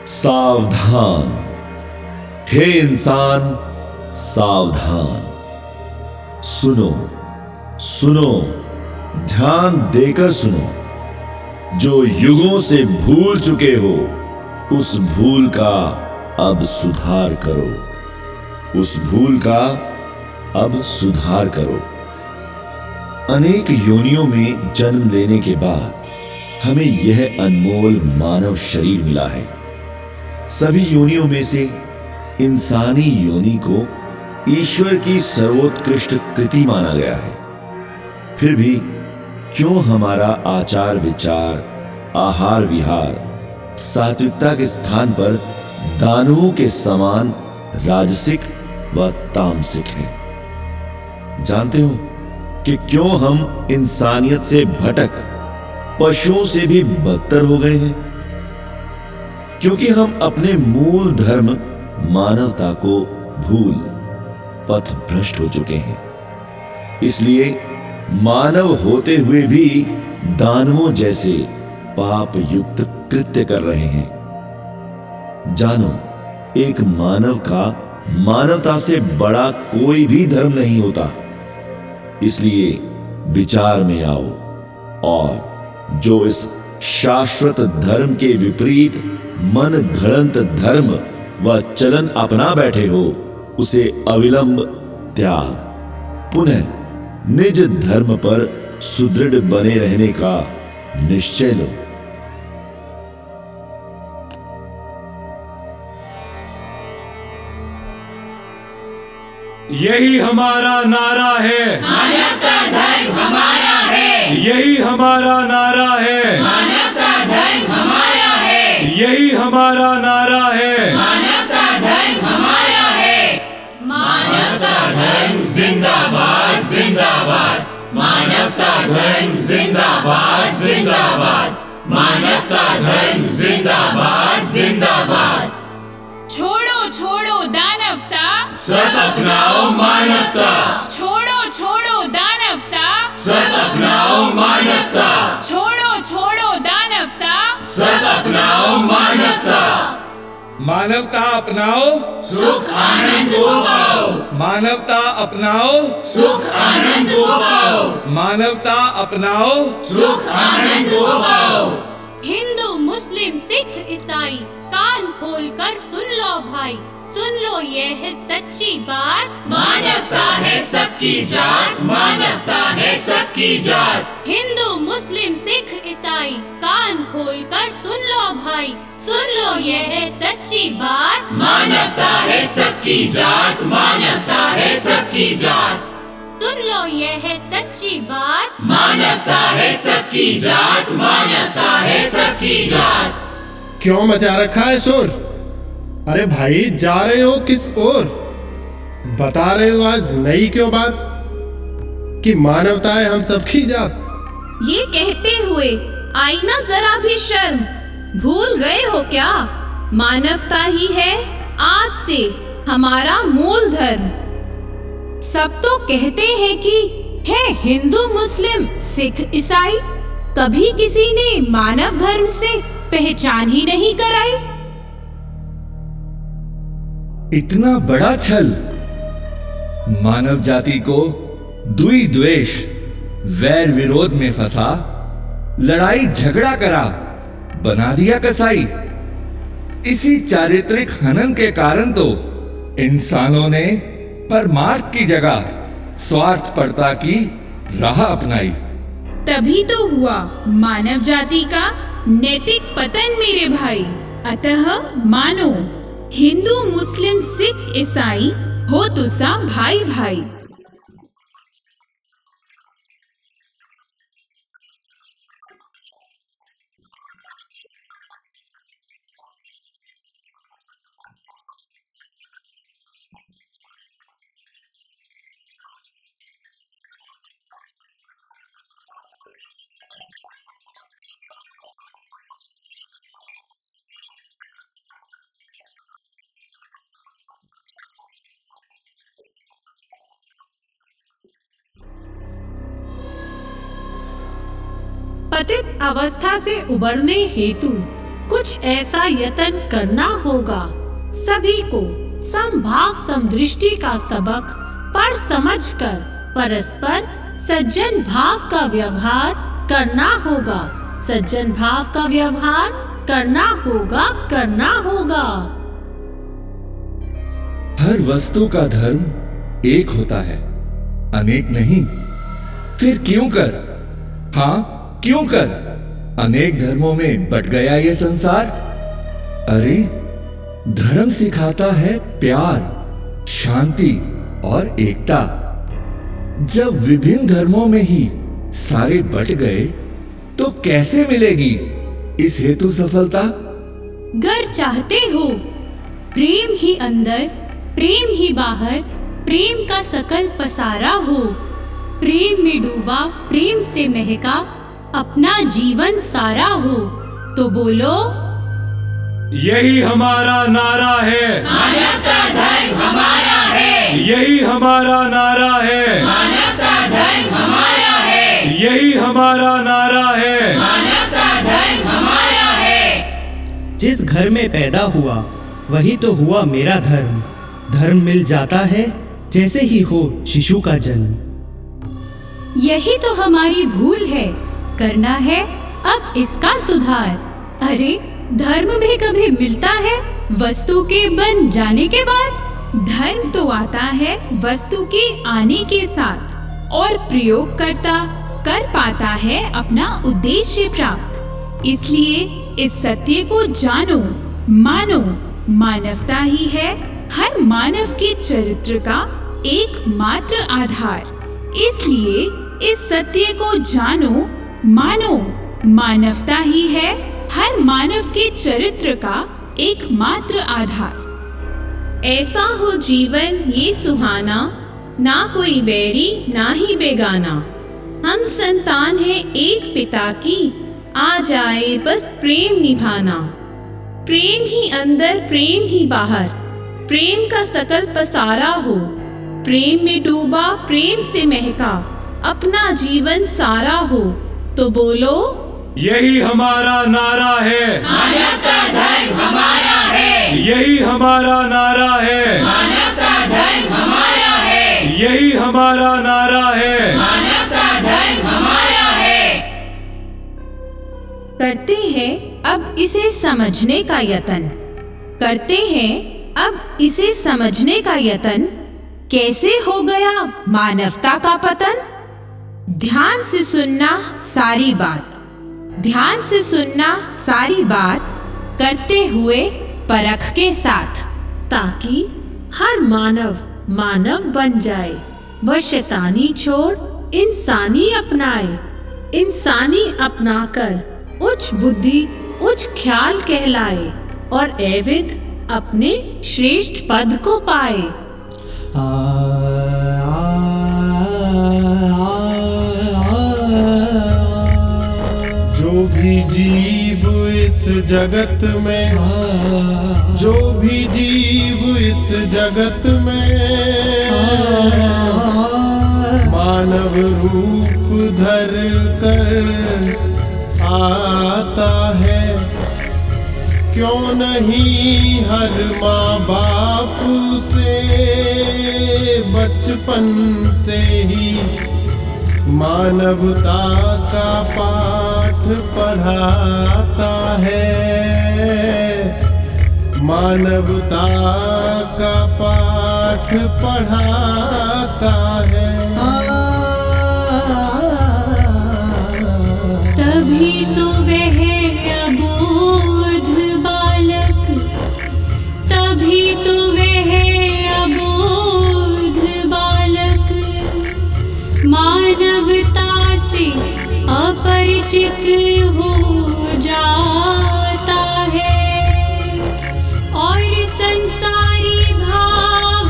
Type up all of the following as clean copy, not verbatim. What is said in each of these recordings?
सावधान, हे इंसान सावधान। सुनो सुनो, ध्यान देकर सुनो। जो युगों से भूल चुके हो उस भूल का अब सुधार करो, उस भूल का अब सुधार करो। अनेक योनियों में जन्म लेने के बाद हमें यह अनमोल मानव शरीर मिला है। सभी योनियों में से इंसानी योनि को ईश्वर की सर्वोत्कृष्ट कृति माना गया है। फिर भी क्यों हमारा आचार विचार, आहार विहार सात्विकता के स्थान पर दानवों के समान राजसिक व तामसिक है? जानते हो कि क्यों हम इंसानियत से भटक पशुओं से भी बदतर हो गए हैं? क्योंकि हम अपने मूल धर्म मानवता को भूल पथ भ्रष्ट हो चुके हैं। इसलिए मानव होते हुए भी दानवों जैसे पाप युक्त कृत्य कर रहे हैं। जानो, एक मानव का मानवता से बड़ा कोई भी धर्म नहीं होता। इसलिए विचार में आओ और जो इस शाश्वत धर्म के विपरीत मन घड़ंत धर्म व चलन अपना बैठे हो उसे अविलंब त्याग, पुनः निज धर्म पर सुदृढ़ बने रहने का निश्चय लो। यही हमारा नारा है, मानवता धर्म हमारा है। यही हमारा नारा है, मानवता धर्म हमारा है। यही हमारा नारा है। मानवता धर्म हमारा है। मानवता धर्म जिंदाबाद जिंदाबाद। मानवता धर्म जिंदाबाद जिंदाबाद। मानवता धर्म जिंदाबाद जिंदाबाद। छोड़ो छोड़ो दानवता, सब अपनाओ मानवता। छोड़ो छोड़ो दानवता, सब अपनाओ मानवता। छोड़ो छोड़ो दानवता, सब अपनाओ मानवता। मानवता अपनाओ, सुख आनंद को पाओ। मानवता अपनाओ, सुख आनंद को पाओ। मानवता अपनाओ। सुख आनंद को पाओ। हिंदू मुस्लिम सिख ईसाई कान खोल कर सुन लो भाई, सुन लो ये है सच्ची बात। मानवता है सबकी जात। मानवता है सबकी जात। हिंदू मुस्लिम सिख ईसाई कान खोल कर सुन लो भाई, सुन लो ये है सच्ची बात। मानवता है सबकी जात। मानवता है सबकी जात। सुन लो ये है सच्ची बात। मानवता है सबकी जात। मानवता है सबकी जात। क्यों मचा रखा है शोर? अरे भाई, जा रहे हो किस ओर? बता रहे हो आज नई क्यों बात कि मानवता है हम सबकी जात? ये कहते हुए आई ना जरा भी शर्म, भूल गए हो क्या मानवता ही है आज से हमारा मूल धर्म। सब तो कहते हैं कि है हिंदू मुस्लिम सिख ईसाई, कभी किसी ने मानव धर्म से पहचान ही नहीं कराई। इतना बड़ा छल, मानव जाति को द्वी द्वेष वैर विरोध में फंसा, लड़ाई झगड़ा करा, बना दिया कसाई। इसी चारित्रिक हनन के कारण तो इंसानों ने परमार्थ की जगह स्वार्थपरता की राह अपनाई। तभी तो हुआ मानव जाति का नैतिक पतन मेरे भाई। अतः मानो हिंदू मुस्लिम सिख ईसाई हो तुसा भाई भाई। पतित अवस्था से उबरने हेतु कुछ ऐसा यत्न करना होगा। सभी को समभाव समदृष्टि का सबक पढ़ समझकर परस्पर सज्जन भाव का व्यवहार करना होगा। सज्जन भाव का व्यवहार करना होगा। हर वस्तु का धर्म एक होता है, अनेक नहीं। फिर क्यों कर, हाँ क्यों कर अनेक धर्मों में बट गया ये संसार? अरे धर्म सिखाता है प्यार, शांति और एकता। जब विभिन्न धर्मों में ही सारे बट गए तो कैसे मिलेगी इस हेतु सफलता? गर चाहते हो प्रेम ही अंदर प्रेम ही बाहर, प्रेम का सकल पसारा हो। प्रेम में डूबा प्रेम से महका अपना जीवन सारा हो। तो बोलो यही हमारा नारा है, मानवता धर्म हमारा है। यही हमारा नारा है, मानवता धर्म हमारा है। यही हमारा नारा है। मानवता धर्म हमारा है। जिस घर में पैदा हुआ वही तो हुआ मेरा धर्म। धर्म मिल जाता है जैसे ही हो शिशु का जन्म। यही तो हमारी भूल है, करना है अब इसका सुधार। अरे धर्म भी कभी मिलता है वस्तु के बन जाने के बाद? धर्म तो आता है वस्तु के आने के साथ और प्रयोगकर्ता कर पाता है अपना उद्देश्य प्राप्त। इसलिए इस सत्य को जानो, मानो। मानवता ही है हर मानव के चरित्र का एकमात्र आधार। इसलिए इस सत्य को जानो, मानो। मानवता ही है हर मानव के चरित्र का एकमात्र आधार। ऐसा हो जीवन ये सुहाना, ना कोई वैरी ना ही बेगाना। हम संतान हैं एक पिता की, आ जाए बस प्रेम निभाना। प्रेम ही अंदर प्रेम ही बाहर, प्रेम का सकल पसारा हो। प्रेम में डूबा प्रेम से महका अपना जीवन सारा हो। तो बोलो यही हमारा नारा है, मानवता धर्म हमारा है। यही हमारा नारा है, मानवता धर्म हमारा है। यही हमारा नारा है। मानवता धर्म हमारा है। करते हैं अब इसे समझने का यत्न। करते हैं अब इसे समझने का यत्न। कैसे हो गया मानवता का पतन? ध्यान से सुनना सारी बात, ध्यान से सुनना सारी बात, करते हुए परख के साथ, ताकि हर मानव मानव बन जाए। वह शैतानी छोड़ इंसानी अपनाए। इंसानी अपनाकर उच्च बुद्धि उच्च ख्याल कहलाए और एविद अपने श्रेष्ठ पद को पाए। जो भी जीव इस जगत में, जो भी जीव इस जगत में मानव रूप धर कर आता है, क्यों नहीं हर माँ बाप से बचपन से ही मानवता का पाठ पढ़ाता है। मानवता का पाठ पढ़ाता है। तभी तो वह अबोध बालक, तभी तो वह अबोध बालक मानवता से अपरिचित हो जाता है और संसारी भाव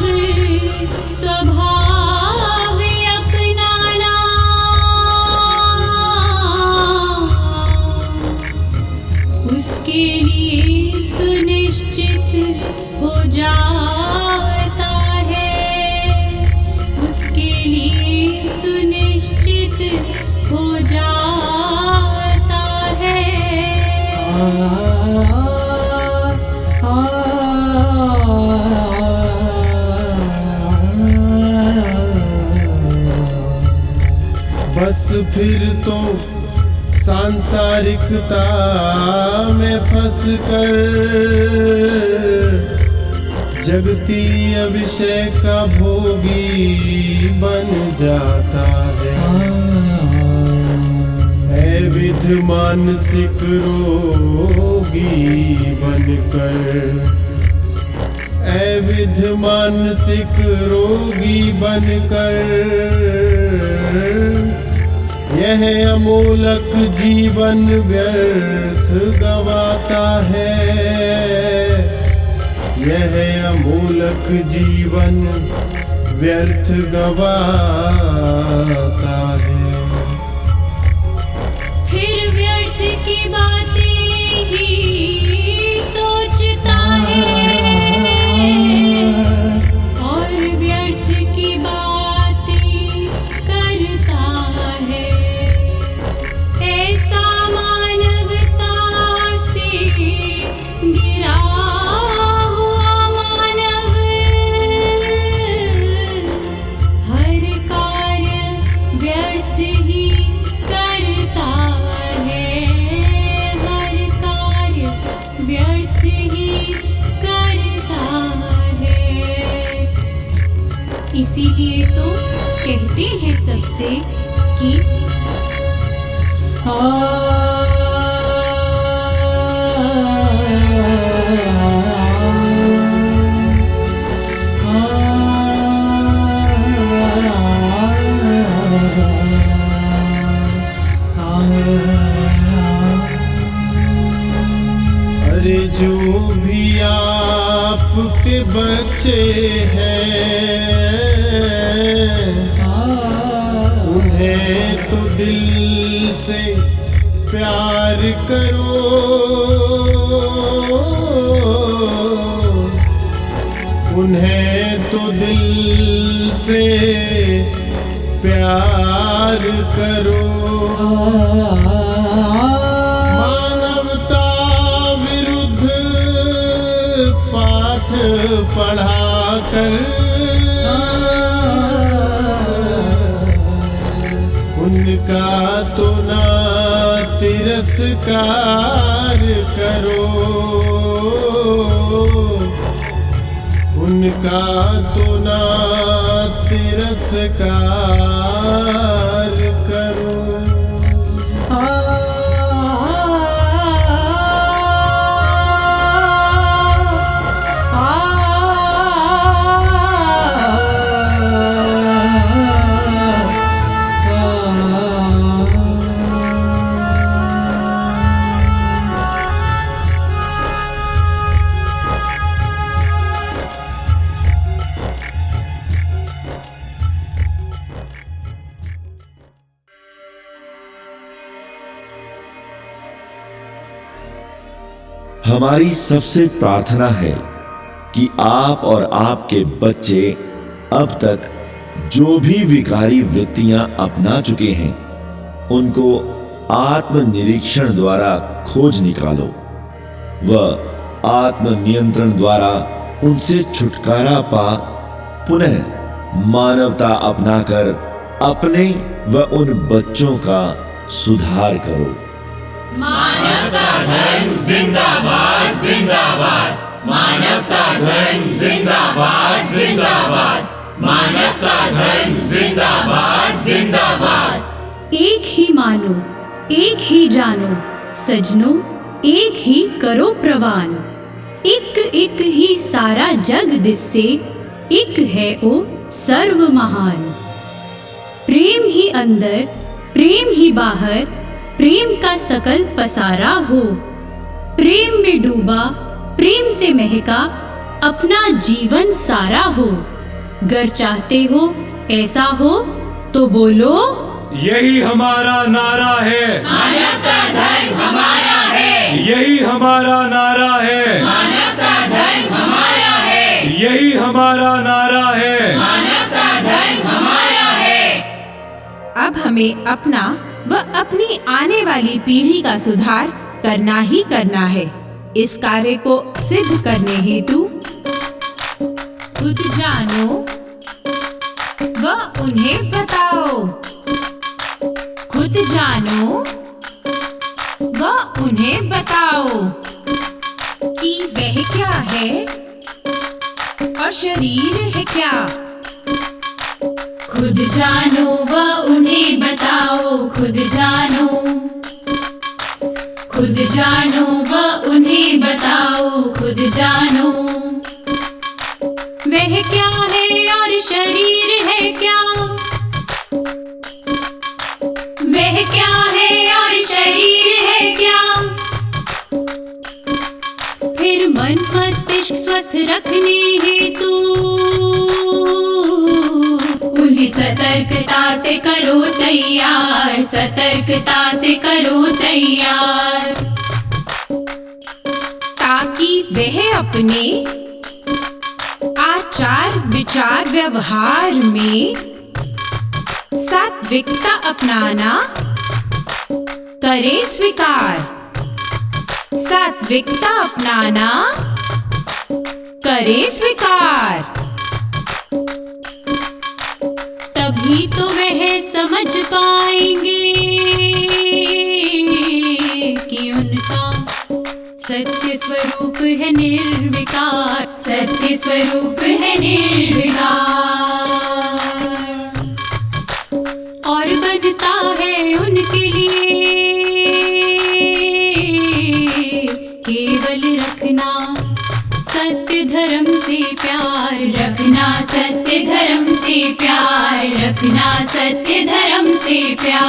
स्वभाव अपनाना उसके लिए सुनिश्चित हो जाता है। उसके लिए सुनिश्चित हो जाता है। फिर तो सांसारिकता में फंस कर जगतीय विषय का भोगी बन जाता है। विध मानसिक रोगी बनकर, विध मानसिक रोगी बनकर यह अमूलक जीवन व्यर्थ गवाता है। यह अमूलक जीवन व्यर्थ गवाता है। फिर व्यर्थ की बातें ही सोचता है और व्यर्थ की बातें करता है। ऐसा मानवता से गिरा हुआ मानव हर कार्य व्यर्थ ही करता है। हर कार्य व्यर्थ ही करता है। इसीलिए तो कहते हैं सबसे कि अरे जो भी आपके बच्चे हैं उन्हें तो दिल से प्यार करो। उन्हें तो दिल से प्यार करो। मानवता विरुद्ध पाठ पढ़ा कर उनका तो ना तिरस्कार करो। उनका तो ना तिरस्कार करो। हमारी सबसे प्रार्थना है कि आप और आपके बच्चे अब तक जो भी विकारी वृत्तियां अपना चुके हैं उनको आत्मनिरीक्षण द्वारा खोज निकालो व आत्मनियंत्रण द्वारा उनसे छुटकारा पा पुनः मानवता अपनाकर अपने व उन बच्चों का सुधार करो। मानवता धर्म जिंदाबाद जिंदाबाद। मानवता धर्म जिंदाबाद जिंदाबाद। मानवता धर्म जिंदाबाद जिंदाबाद। एक ही मानो, एक ही जानो, सजनों एक ही करो प्रवान। एक एक ही सारा जग दिससे, एक है ओ सर्व महान। प्रेम ही अंदर, प्रेम ही बाहर, प्रेम का सकल पसारा हो। प्रेम में डूबा, प्रेम से महका, अपना जीवन सारा हो। गर चाहते हो ऐसा हो तो बोलो, यही हमारा नारा है। मानवता धर्म हमारा है। यही हमारा नारा है। मानवता धर्म हमारा है। यही हमारा नारा है। मानवता धर्म हमारा है। अब हमें अपना व अपनी आने वाली पीढ़ी का सुधार करना ही करना है। इस कार्य को सिद्ध करने हेतु खुद जानो व उन्हें बताओ। खुद और शरीर है क्या? खुद जानो व उन्हें बताओ, खुद जानो, खुद जानो व उन्हें बताओ, खुद जानो। वह क्या है और शरीर है क्या? वह क्या है और शरीर है क्या? फिर मन मस्तिष्क स्वस्थ रखने हेतु उन्हें सतर्कता से करो तैयार, सतर्कता से करो तैयार, ताकि वह अपने आचार विचार व्यवहार में सात्विकता अपनाना करे स्वीकार, सात्विकता अपनाना करे स्वीकार। तभी तो वह समझ पाएंगे कि उनका सत्य स्वरूप है निर्विकार, सत्य स्वरूप है निर्विकार, और बनता है उनके लिए केवल रखना सत्य धर्म से प्यार, रखना सत्य धर्म से प्यार, रखना सत्य धर्म से प्यार।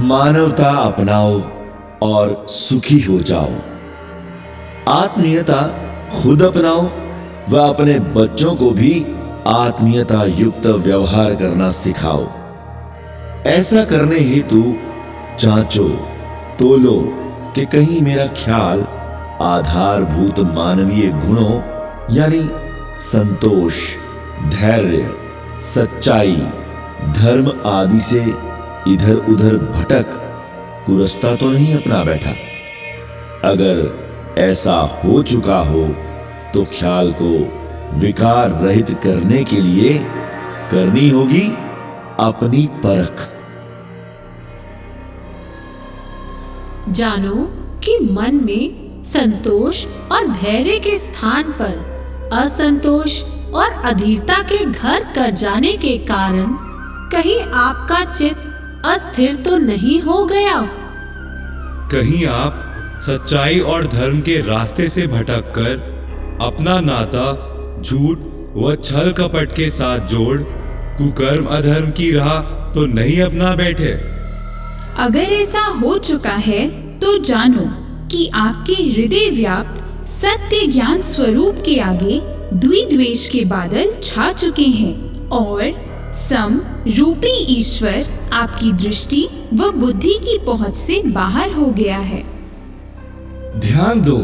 मानवता अपनाओ और सुखी हो जाओ। आत्मीयता खुद अपनाओ व अपने बच्चों को भी आत्मीयता युक्त व्यवहार करना सिखाओ। ऐसा करने हेतु जांचो तोलो कि कहीं मेरा ख्याल आधारभूत मानवीय गुणों यानी संतोष, धैर्य, सच्चाई, धर्म आदि से इधर उधर भटक कुरस्ता तो नहीं अपना बैठा। अगर ऐसा हो चुका हो तो ख्याल को विकार रहित करने के लिए करनी होगी अपनी परख। जानो कि मन में संतोष और धैर्य के स्थान पर असंतोष और अधीरता के घर कर जाने के कारण कहीं आपका चित्त अस्थिर तो नहीं हो गया? कहीं आप सच्चाई और धर्म के रास्ते से भटककर अपना नाता झूठ व छल कपट के साथ जोड़ कुकर्म अधर्म की राह तो नहीं अपना बैठे? अगर ऐसा हो चुका है तो जानो कि आपके हृदय व्याप्त सत्य ज्ञान स्वरूप के आगे द्वेष के बादल छा चुके हैं और सम रूपी ईश्वर आपकी दृष्टि व बुद्धि की पहुंच से बाहर हो गया है। ध्यान दो,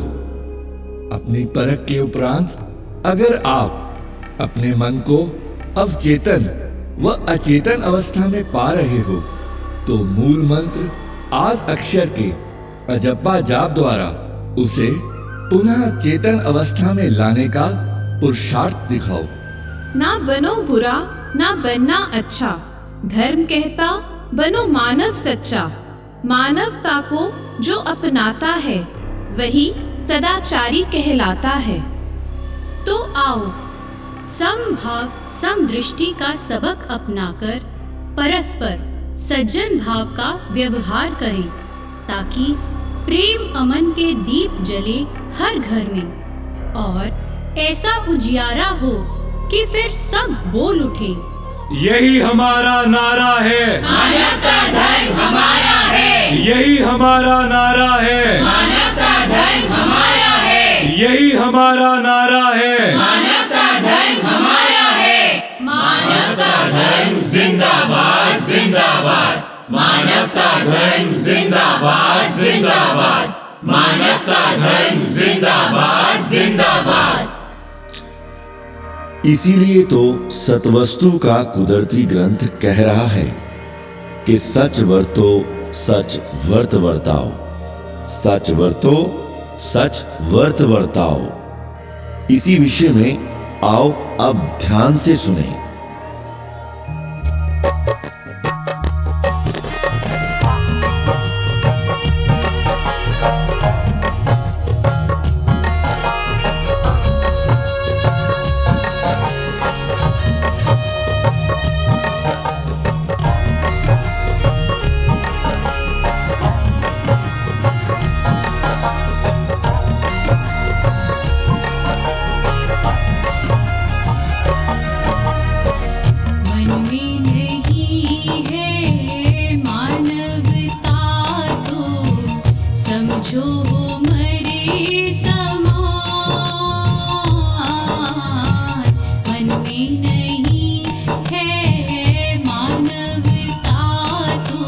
अपनी परख के उपरांत अगर आप अपने मन को अवचेतन व अचेतन अवस्था में पा रहे हो तो मूल मंत्र आद अक्षर के अजप्पा जाप द्वारा उसे पुनः चेतन अवस्था में लाने का पुरुषार्थ दिखाओ। ना बनो बुरा ना बनना अच्छा, धर्म कहता बनो मानव सच्चा। मानवता को जो अपनाता है वही सदाचारी कहलाता है। तो आओ समभाव समदृष्टि का सबक अपनाकर परस्पर सज्जन भाव का व्यवहार करें ताकि प्रेम अमन के दीप जले हर घर में और ऐसा उजियारा हो कि फिर सब बोल उठे, यही हमारा नारा है, मानवता धर्म हमारा है, यही हमारा नारा है, मानवता धर्म हमारा है, यही हमारा नारा है, मानवता धर्म हमारा है, मानवता धर्म जिंदाबाद जिंदाबाद, मानवता धर्म जिंदाबाद जिंदाबाद, मानवता धर्म जिंदाबाद जिंदाबाद। इसीलिए तो सतवस्तु का कुदरती ग्रंथ कह रहा है कि सच वर्तो सच वर्त वर्ताओ, सच वर्तो सच वर्त वर्ताओ। इसी विषय में आओ अब ध्यान से सुने। मरे समान, मन में नहीं है मानवता तो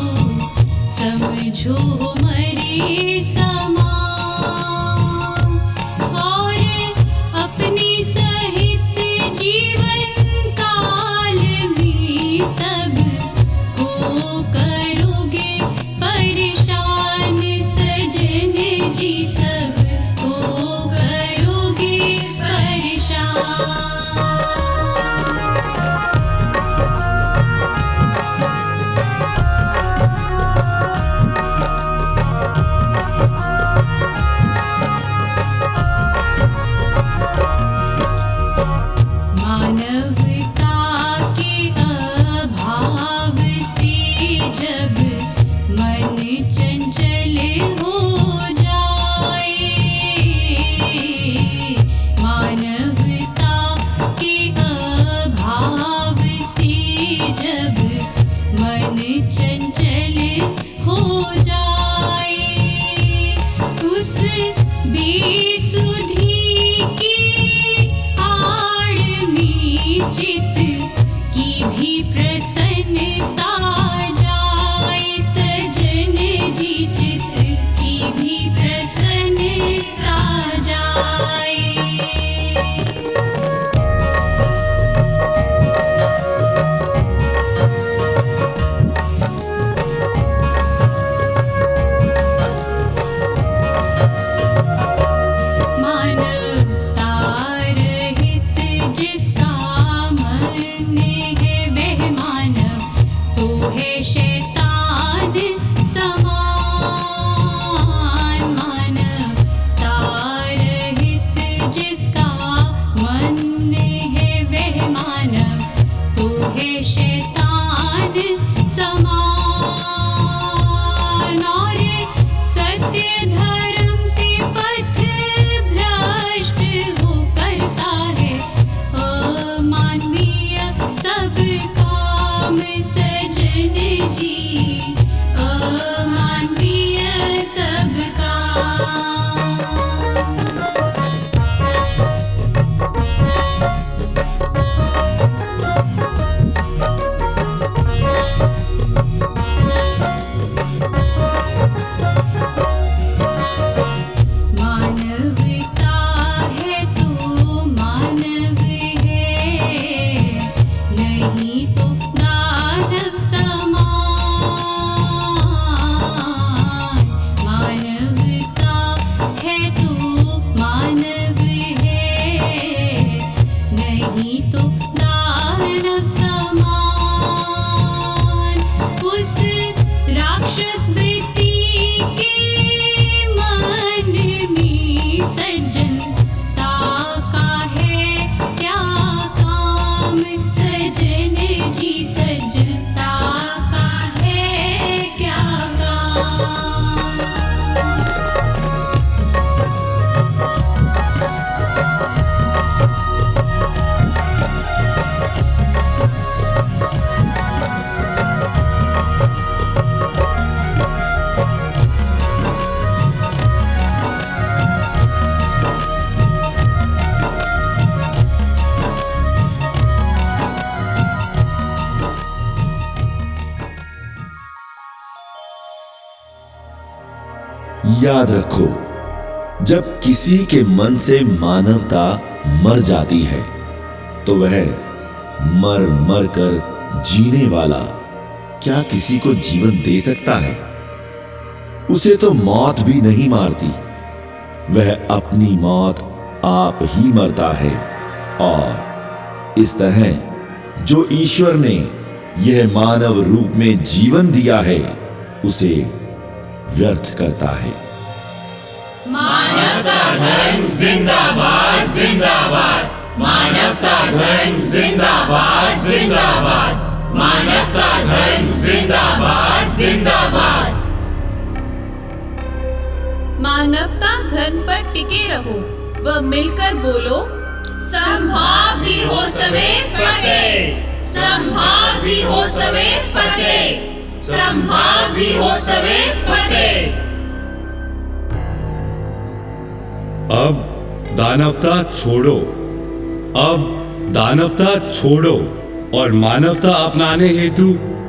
समझो मरे समान। और अपने सहित जीवन काल में सब को करोगे परेशान सजन जी, सब को करोगे परेशान। मानवता के अभाव से जब मन चंचल हो जाए, मानवता के अभाव से जब मन चंचल हो जाए, उस बेसुधी की आड़ में चित की भी प्रसन्नता जाए सजन जी, चित की भी प्रसन्नता जाए। मानवता रहित जिसका मन है वह मानव तो है शैतान समान। मानवता रहित जिसका मन है वह मानव तो है शैतान समान। और सत्य धर्म से पथ भ्रष्ट हो करता है अमानवीय सब काम सजन जी, अमानवीय सब काम। मानवता है तो मानव है, नहीं तो दानव समान। मानवता है तो मानव है, नहीं तो दानव समान। उस राक्षस वृत्ति के मन में सज्जनता का है क्या काम सजन जी, सज्जनता का है क्या काम। याद रखो, जब किसी के मन से मानवता मर जाती है तो वह मर मर कर जीने वाला क्या किसी को जीवन दे सकता है? उसे तो मौत भी नहीं मारती, वह अपनी मौत आप ही मरता है। और इस तरह जो ईश्वर ने यह मानव रूप में जीवन दिया है उसे व्यर्थ करता है। मानवता धर्म जिंदाबाद जिंदाबाद, मानवता धर्म जिंदाबाद जिंदाबाद, मानवता धर्म जिंदाबाद जिंदाबाद। मानवता धर्म पर टिके रहो व मिलकर बोलो, संभावती हो सवे फतेह, संभावती हो सवे फतेह, संभावती हो सवे फतेह। अब दानवता छोड़ो, अब दानवता छोड़ो और मानवता अपनाने हेतु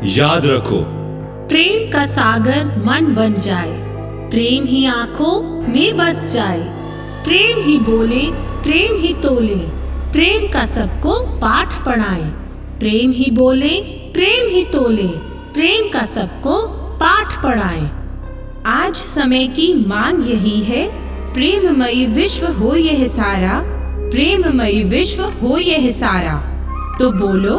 याद रखो। प्रेम का सागर मन बन जाए, प्रेम ही आंखों में बस जाए, प्रेम ही बोले, प्रेम ही तोले, प्रेम का सबको पाठ पढ़ाए। प्रेम ही बोले, प्रेम ही तोले, प्रेम का सबको पाठ पढ़ाए। आज समय की मांग यही है, प्रेममयी विश्व हो यह सारा, प्रेममयी विश्व हो यह सारा। तो बोलो,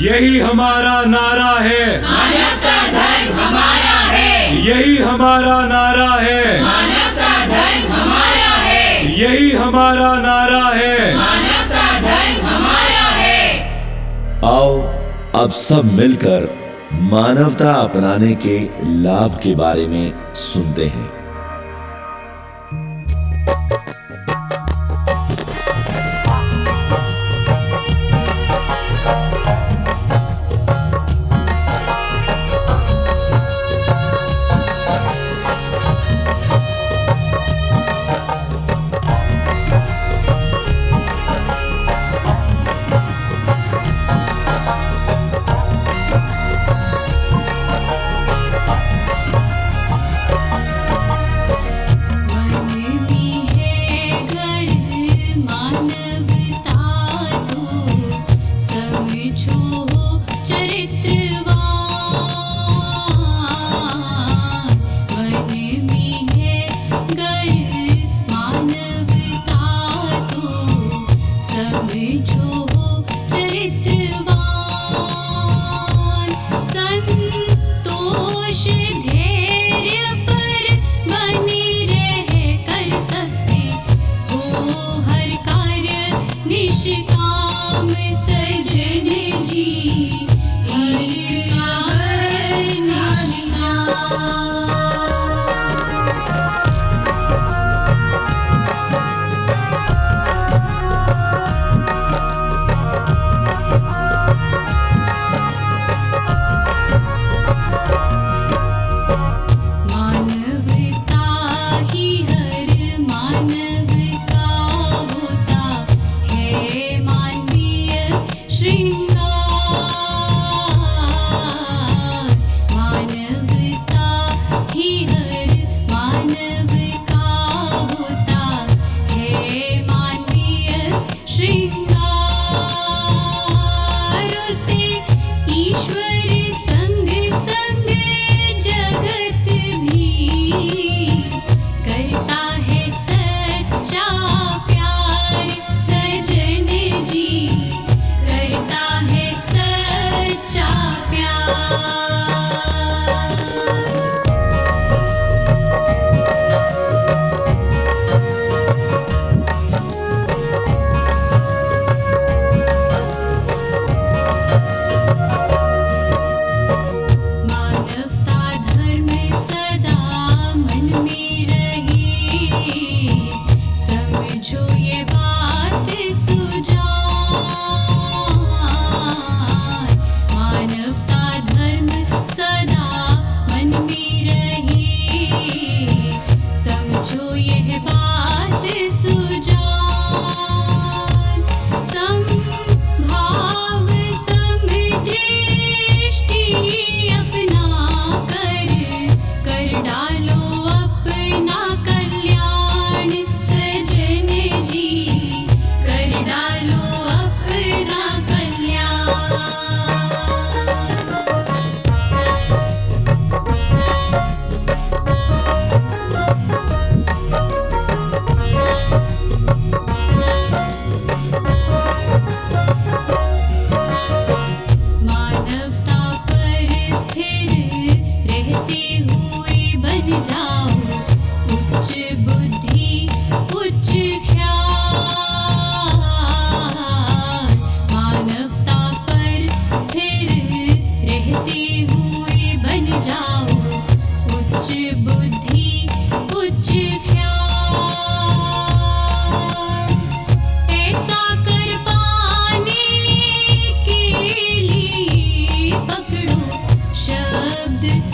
यही हमारा नारा है, मानवता धर्म हमारा है, यही हमारा नारा है, मानवता धर्म हमारा है, यही हमारा नारा है। मानवता धर्म हमारा है। आओ अब सब मिलकर मानवता अपनाने के लाभ के बारे में सुनते हैं।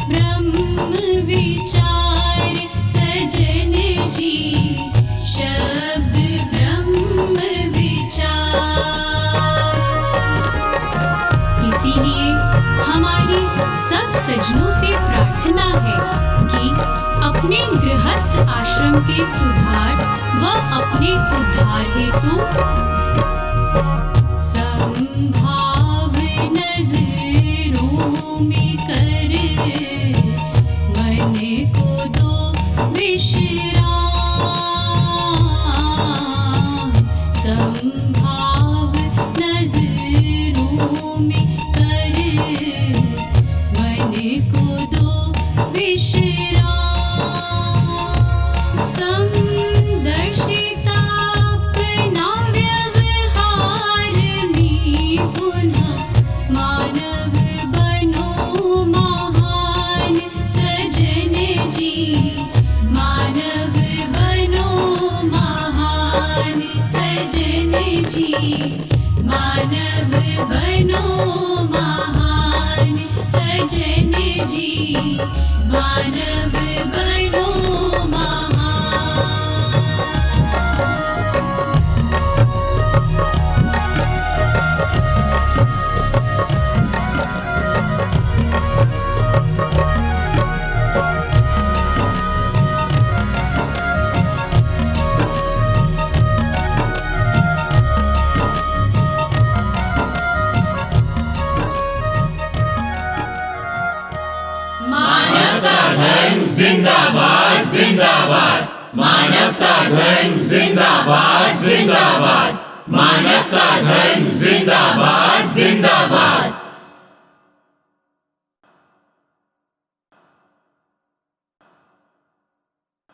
ब्रह्म विचार सजन जी शब्द आश्रम के सुधार व अपने उद्धार हेतु संभाव नजरों में कर मन को दो विश्राम। संभाव नजरों में कर मन को दो विश्राम। समदर्शिता अपना व्यवहार में पुनः मानव बनो महान सजन जी। मानव बनो महान सजन जी। मानव बनो महान सजन जी। मानव बनो महान। मानवता धर्म जिंदाबाद जिंदाबाद। मानवता धर्म जिंदाबाद जिंदाबाद। मानवता धर्म जिंदाबाद जिंदाबाद।